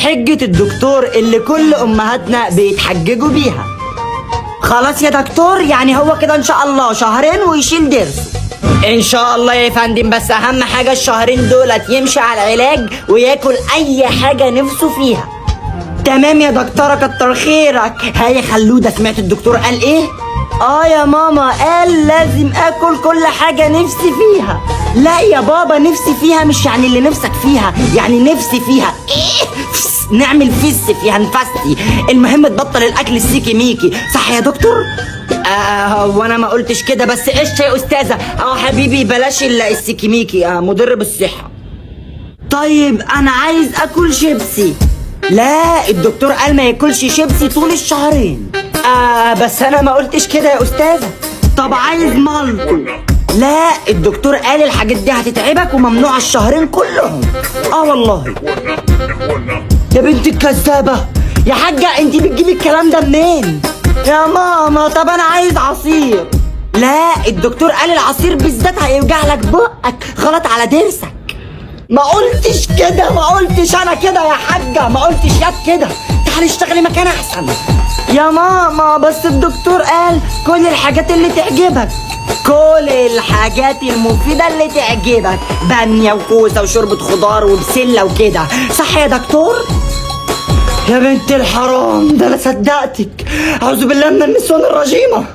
حجة الدكتور اللي كل امهاتنا بيتحججوا بيها. خلاص يا دكتور، يعني هو كده ان شاء الله شهرين ويشيل ضرسه؟ ان شاء الله يا فندم، بس اهم حاجة الشهرين دولت يمشي على العلاج وياكل اي حاجة نفسه فيها. تمام يا دكتورة، كتر خيرك. هاي خلودة، سمعت الدكتور قال ايه؟ يا ماما قال لازم اكل كل حاجة نفسي فيها. لا يا بابا، نفسي فيها مش يعني اللي نفسك فيها، يعني نفسي فيها ايه؟ نعمل فس فيها، نفستي. المهم تبطل الاكل السيكي ميكي، صح يا دكتور؟ وانا ما قلتش كده، بس قشطة يا استاذة. حبيبي بلاش السيكي ميكي، مضر بالصحة. طيب انا عايز اكل شيبسي. لا، الدكتور قال ما ياكلش شيبسي طول الشهرين. بس انا ما قلتش كده يا استاذة. طب عايز مالتو. لا، الدكتور قال الحاجات دي هتتعبك وممنوع الشهرين كلهم. والله يا بنت الكذابة. يا حاجة انتي بتجيبي الكلام ده منين؟ يا ماما طب انا عايز عصير. لا، الدكتور قال العصير بالذات هيوجع لك بقك، غلط على ضرسك. ما قلتش كده، ما قلتش انا كده يا حاجة، ما قلتش ياد كده. تعالي اشتغلي مكان احسن. يا ماما بس الدكتور قال كل الحاجات اللي تعجبك. كل الحاجات المفيدة اللي تعجبك، بامية وكوسة وشوربة خضار وبسلة وكده، صح يا دكتور؟ يا بنت الحرام، ده انا صدقتك. اعوذ بالله من النسوان الرجيمة.